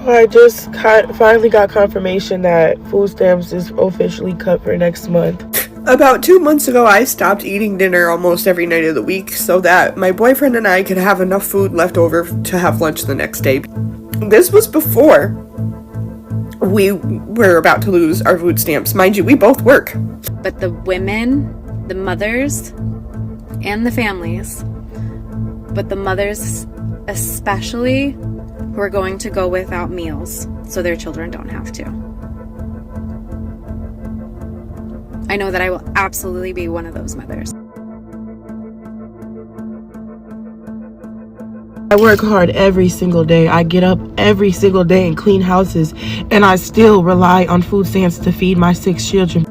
I just finally got confirmation that food stamps is officially cut for next month. About 2 months ago, I stopped eating dinner almost every night of the week so that my boyfriend and I could have enough food left over to have lunch the next day. This was before we were about to lose our food stamps. Mind you, we both work. But the women, the mothers, and the families, but the mothers especially, who are going to go without meals so their children don't have to. I know that I will absolutely be one of those mothers. I work hard every single day. I get up every single day and clean houses, and I still rely on food stamps to feed my 6 children.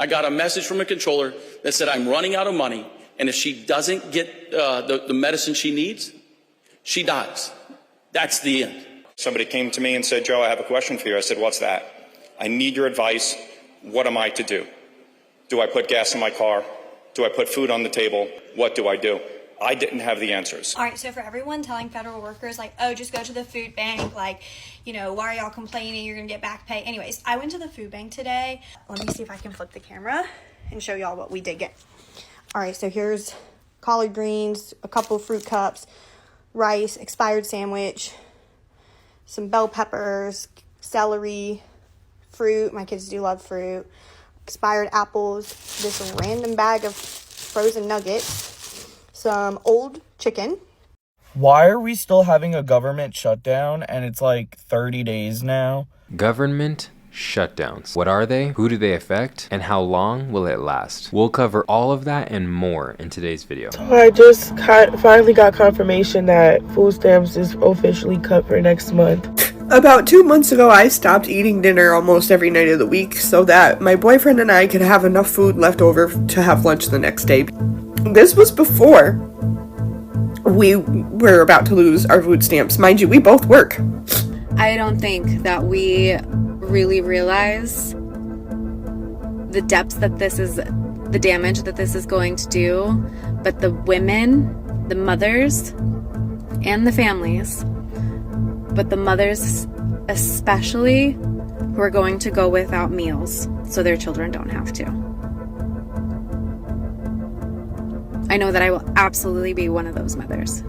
I got a message from a controller that said I'm running out of money, and if she doesn't get the medicine she needs, she dies. That's the end. Somebody came to me and said, Joe, I have a question for you. I said, what's that? I need your advice. What am I to do? Do I put gas in my car? Do I put food on the table? What do I do? I didn't have the answers. All right, so for everyone telling federal workers, like, oh, just go to the food bank, like, you know, why are y'all complaining? You're going to get back pay. Anyways, I went to the food bank today. Let me see if I can flip the camera and show y'all what we did get. All right, so here's collard greens, a couple of fruit cups, rice, expired sandwich, some bell peppers, celery, fruit. My kids do love fruit. Expired apples, this random bag of frozen nuggets, some old chicken. Why are we still having a government shutdown and it's like 30 days now? Government shutdowns. What are they? Who do they affect? And how long will it last? We'll cover all of that and more in today's video. I just finally got confirmation that food stamps is officially cut for next month. About 2 months ago, I stopped eating dinner almost every night of the week so that my boyfriend and I could have enough food left over to have lunch the next day. This was before we were about to lose our food stamps. Mind you, we both work. I don't think that we really realize the depths that this is, the damage that this is going to do, but the women, the mothers, and the families, but the mothers especially, who are going to go without meals so their children don't have to. I know that I will absolutely be one of those mothers.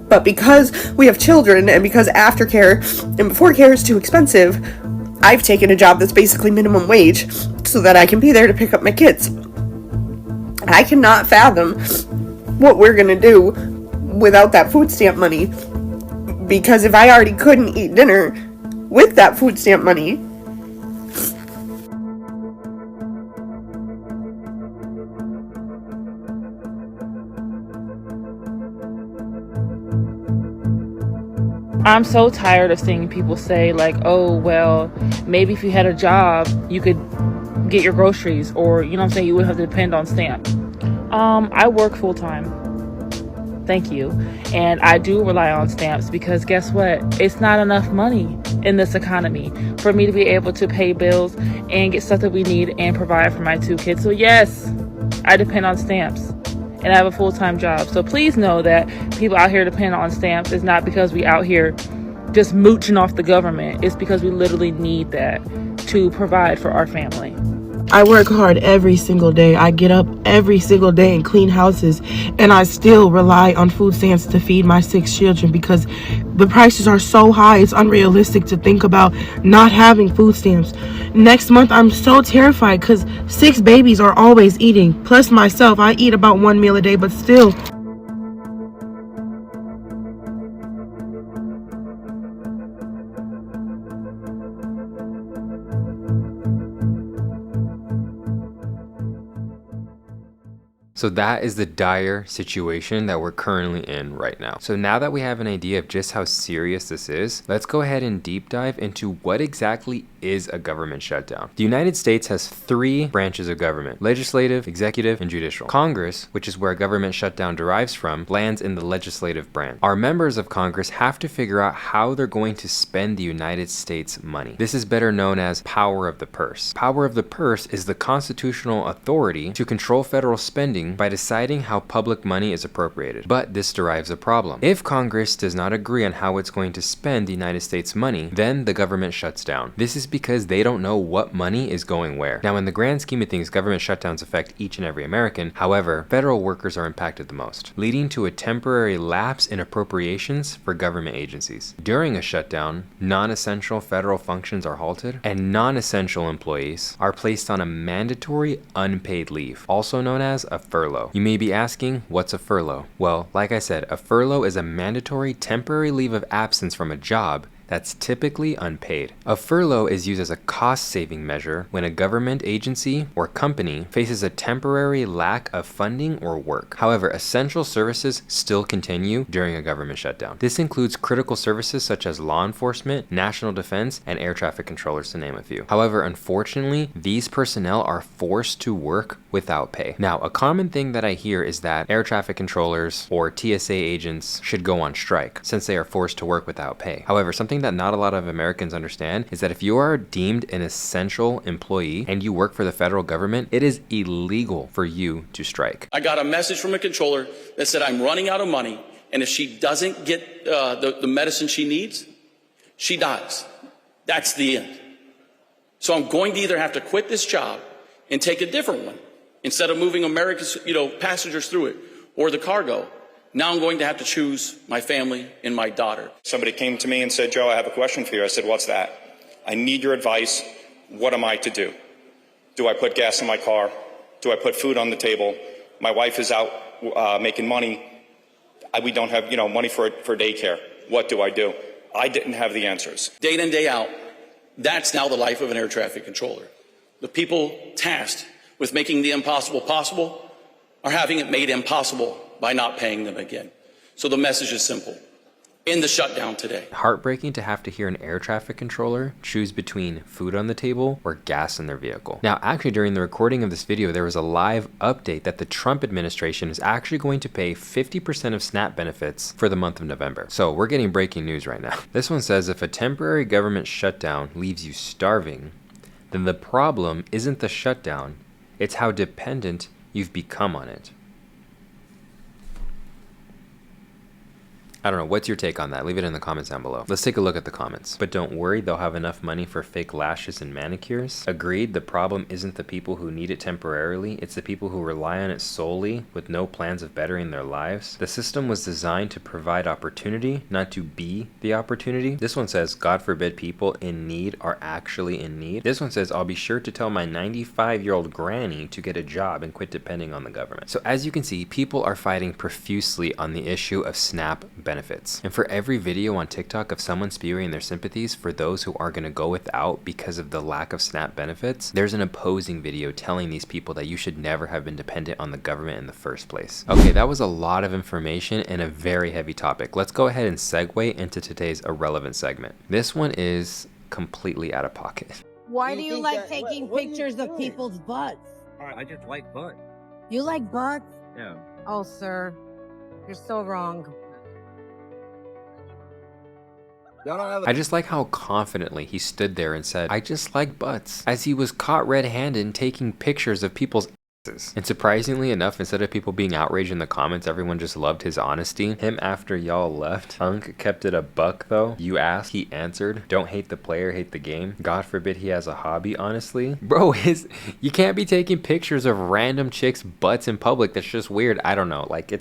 But because we have children and because aftercare and before care is too expensive, I've taken a job that's basically minimum wage so that I can be there to pick up my kids. I cannot fathom what we're going to do without that food stamp money, because if I already couldn't eat dinner with that food stamp money, I'm so tired of seeing people say like, oh, well, maybe if you had a job, you could get your groceries, or, you know what I'm saying, you wouldn't have to depend on stamps. I work full time. Thank you. And I do rely on stamps because guess what? It's not enough money in this economy for me to be able to pay bills and get stuff that we need and provide for my 2 kids. So yes, I depend on stamps. And I have a full-time job. So please know that people out here depend on stamps. It's not because we out here just mooching off the government. It's because we literally need that to provide for our family. I work hard every single day. I get up every single day and clean houses, and I still rely on food stamps to feed my 6 children because the prices are so high. It's unrealistic to think about not having food stamps. Next month, I'm so terrified because 6 babies are always eating. Plus myself, I eat about 1 meal a day, but still. So that is the dire situation that we're currently in right now. So now that we have an idea of just how serious this is, let's go ahead and deep dive into what exactly is a government shutdown. The United States has 3 branches of government: legislative, executive, and judicial. Congress, which is where a government shutdown derives from, lands in the legislative branch. Our members of Congress have to figure out how they're going to spend the United States money. This is better known as power of the purse. Power of the purse is the constitutional authority to control federal spending by deciding how public money is appropriated. But this derives a problem. If Congress does not agree on how it's going to spend the United States money, then the government shuts down. This is because they don't know what money is going where. Now, in the grand scheme of things, government shutdowns affect each and every American. However, federal workers are impacted the most, leading to a temporary lapse in appropriations for government agencies. During a shutdown, non-essential federal functions are halted, and non-essential employees are placed on a mandatory unpaid leave, also known as a furlough. You may be asking, what's a furlough? Well, like I said, a furlough is a mandatory temporary leave of absence from a job that's typically unpaid. A furlough is used as a cost-saving measure when a government agency or company faces a temporary lack of funding or work. However, essential services still continue during a government shutdown. This includes critical services such as law enforcement, national defense, and air traffic controllers, to name a few. However, unfortunately, these personnel are forced to work without pay. Now, a common thing that I hear is that air traffic controllers or TSA agents should go on strike since they are forced to work without pay. However, something that not a lot of Americans understand is that if you are deemed an essential employee and you work for the federal government, it is illegal for you to strike. I got a message from a controller that said I'm running out of money, and if she doesn't get the medicine she needs, she dies. That's the end. So I'm going to either have to quit this job and take a different one instead of moving America's passengers through it or the cargo. Now I'm going to have to choose my family and my daughter. Somebody came to me and said, Joe, I have a question for you. I said, what's that? I need your advice. What am I to do? Do I put gas in my car? Do I put food on the table? My wife is out making money. We don't have money for daycare. What do I do? I didn't have the answers. Day in and day out, that's now the life of an air traffic controller. The people tasked with making the impossible possible are having it made impossible by not paying them again. So the message is simple. In the shutdown today. Heartbreaking to have to hear an air traffic controller choose between food on the table or gas in their vehicle. Now, actually, during the recording of this video, there was a live update that the Trump administration is actually going to pay 50% of SNAP benefits for the month of November. So we're getting breaking news right now. This one says, if a temporary government shutdown leaves you starving, then the problem isn't the shutdown, it's how dependent you've become on it. I don't know, what's your take on that? Leave it in the comments down below. Let's take a look at the comments. But don't worry, they'll have enough money for fake lashes and manicures. Agreed, the problem isn't the people who need it temporarily, it's the people who rely on it solely with no plans of bettering their lives. The system was designed to provide opportunity, not to be the opportunity. This one says, God forbid people in need are actually in need. This one says, I'll be sure to tell my 95-year-old granny to get a job and quit depending on the government. So as you can see, people are fighting profusely on the issue of SNAP benefits. And for every video on TikTok of someone spewing their sympathies for those who are going to go without because of the lack of SNAP benefits, there's an opposing video telling these people that you should never have been dependent on the government in the first place. Okay, that was a lot of information and a very heavy topic. Let's go ahead and segue into today's irrelevant segment. This one is completely out of pocket. Why do you like taking pictures of people's butts? I just like butt. You like butts? Yeah. Oh, sir, you're so wrong. I just like how confidently he stood there and said, I just like butts, as he was caught red-handed taking pictures of people's asses. And surprisingly enough, instead of people being outraged in the comments, everyone just loved his honesty. Him after y'all left. Unk kept it a buck though. You asked, he answered. Don't hate the player, hate the game. God forbid he has a hobby, honestly. Bro, you can't be taking pictures of random chicks' butts in public. That's just weird. I don't know. Like,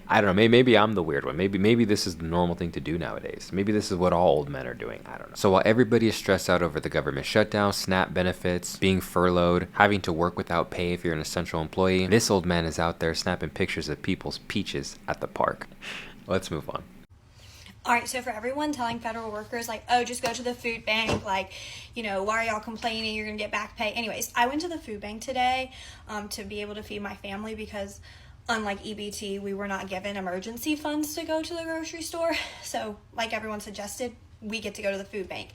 I don't know. Maybe I'm the weird one. Maybe this is the normal thing to do nowadays. Maybe this is what all old men are doing. I don't know. So while everybody is stressed out over the government shutdown, SNAP benefits, being furloughed, having to work without pay if you're an essential employee, this old man is out there snapping pictures of people's peaches at the park. Let's move on. All right, so for everyone telling federal workers, like, oh, just go to the food bank, like, why are y'all complaining? You're going to get back pay. Anyways, I went to the food bank today to be able to feed my family because unlike EBT, we were not given emergency funds to go to the grocery store. So like everyone suggested, we get to go to the food bank.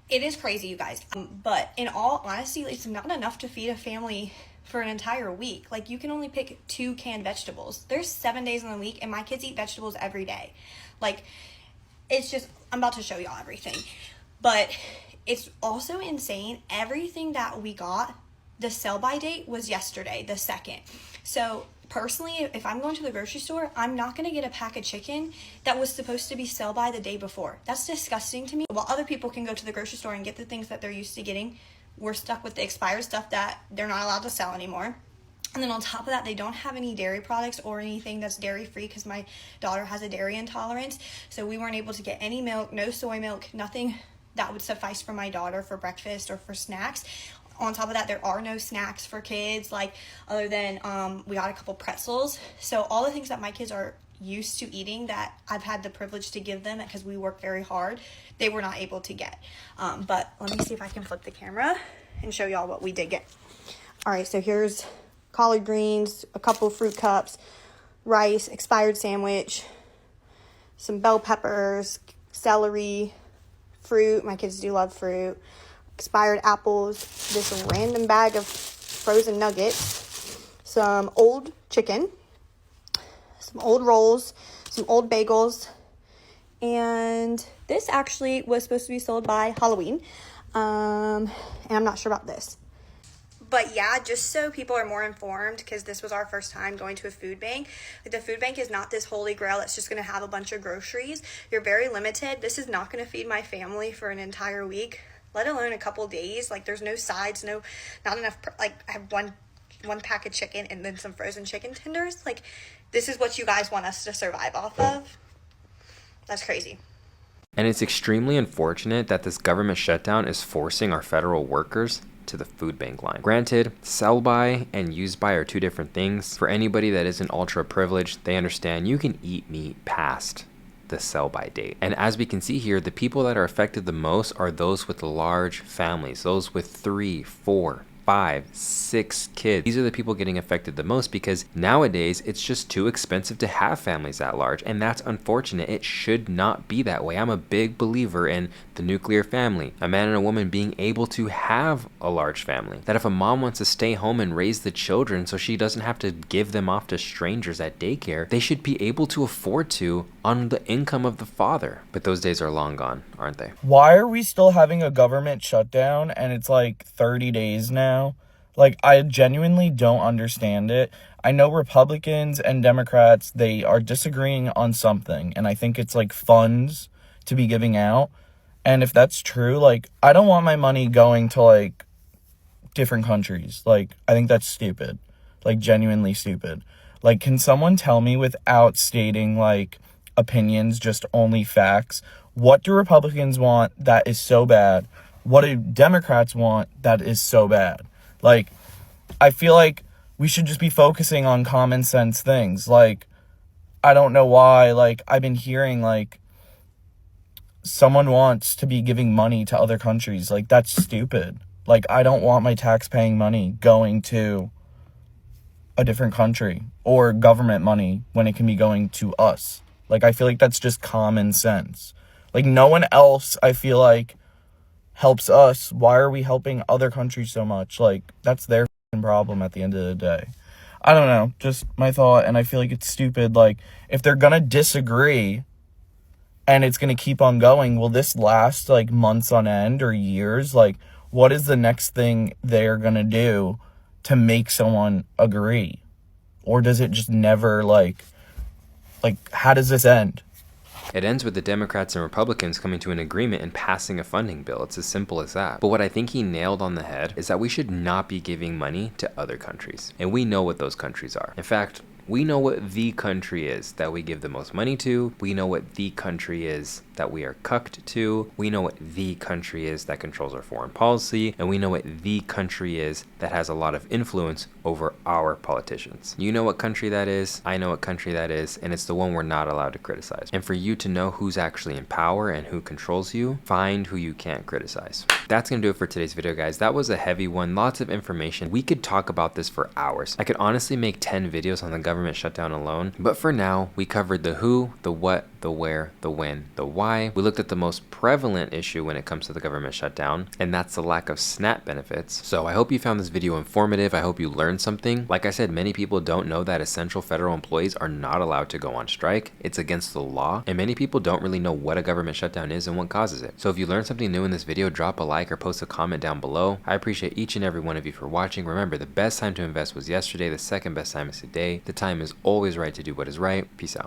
It is crazy, you guys. But in all honesty, it's not enough to feed a family for an entire week. Like, you can only pick 2 canned vegetables. There's 7 days in the week, and my kids eat vegetables every day. Like, it's just, I'm about to show y'all everything. But it's also insane. Everything that we got, the sell-by date was yesterday, the 2nd. So personally, if I'm going to the grocery store, I'm not going to get a pack of chicken that was supposed to be sell-by the day before. That's disgusting to me. While other people can go to the grocery store and get the things that they're used to getting, we're stuck with the expired stuff that they're not allowed to sell anymore. And then on top of that, they don't have any dairy products or anything that's dairy-free because my daughter has a dairy intolerance. So we weren't able to get any milk, no soy milk, nothing that would suffice for my daughter for breakfast or for snacks. On top of that, there are no snacks for kids, like, other than we got a couple pretzels. So all the things that my kids are used to eating that I've had the privilege to give them because we work very hard, they were not able to get. But let me see if I can flip the camera and show y'all what we did get. All right, so here's collard greens, a couple fruit cups, rice, expired sandwich, some bell peppers, celery, fruit. My kids do love fruit. Expired apples, this random bag of frozen nuggets, some old chicken, some old rolls, some old bagels, and this actually was supposed to be sold by Halloween, and I'm not sure about this. But yeah, just so people are more informed, because this was our first time going to a food bank. Like, the food bank is not this holy grail that's just going to have a bunch of groceries. You're very limited. This is not going to feed my family for an entire week, let alone a couple days. Like, there's no sides, not enough. Like, I have one pack of chicken and then some frozen chicken tenders. Like, this is what you guys want us to survive off of? That's crazy. And it's extremely unfortunate that this government shutdown is forcing our federal workers to the food bank line. Granted, sell by and use by are 2 different things. For anybody that isn't ultra privileged, they understand you can eat meat past the sell by date. And as we can see here, the people that are affected the most are those with large families, those with 3, 4, 5, 6 kids. These are the people getting affected the most because nowadays it's just too expensive to have families that large, and that's unfortunate. It should not be that way. I'm a big believer in the nuclear family, a man and a woman being able to have a large family. That if a mom wants to stay home and raise the children so she doesn't have to give them off to strangers at daycare, they should be able to afford to on the income of the father. But those days are long gone, aren't they? Why are we still having a government shutdown and it's like 30 days now? Like, I genuinely don't understand it. I know Republicans and Democrats, they are disagreeing on something, and I think it's like funds to be giving out. And if that's true, like, I don't want my money going to like different countries. Like, I think that's stupid. Like, genuinely stupid. Like, can someone tell me without stating like opinions, just only facts, what do Republicans want that is so bad? What do Democrats want that is so bad? Like, I feel like we should just be focusing on common sense things. Like, I don't know why, like, I've been hearing, like, someone wants to be giving money to other countries. Like, that's stupid. Like, I don't want my tax-paying money going to a different country or government money when it can be going to us. Like, I feel like that's just common sense. Like, no one else, I feel like, helps us. Why are we helping other countries so much? Like, that's their problem at the end of the day. I don't know, just my thought, and I feel like it's stupid. Like, if they're gonna disagree and it's gonna keep on going, will this last like months on end or years? Like, what is the next thing they're gonna do to make someone agree? Or does it just never like how does this end? It ends with the Democrats and Republicans coming to an agreement and passing a funding bill. It's as simple as that. But what I think he nailed on the head is that we should not be giving money to other countries. And we know what those countries are. In fact, we know what the country is that we give the most money to. We know what the country is that we are cucked to. We know what the country is that controls our foreign policy. And we know what the country is that has a lot of influence over our politicians. You know what country that is. I know what country that is. And it's the one we're not allowed to criticize. And for you to know who's actually in power and who controls you, find who you can't criticize. That's gonna do it for today's video, guys. That was a heavy one. Lots of information. We could talk about this for hours. I could honestly make 10 videos on the government shutdown alone. But for now, we covered the who, the what, the the where, the when, the why. We looked at the most prevalent issue when it comes to the government shutdown, and that's the lack of SNAP benefits. So I hope you found this video informative. I hope you learned something. Like I said, many people don't know that essential federal employees are not allowed to go on strike. It's against the law, and many people don't really know what a government shutdown is and what causes it. So if you learned something new in this video, drop a like or post a comment down below. I appreciate each and every one of you for watching. Remember, the best time to invest was yesterday. The second best time is today. The time is always right to do what is right. Peace out.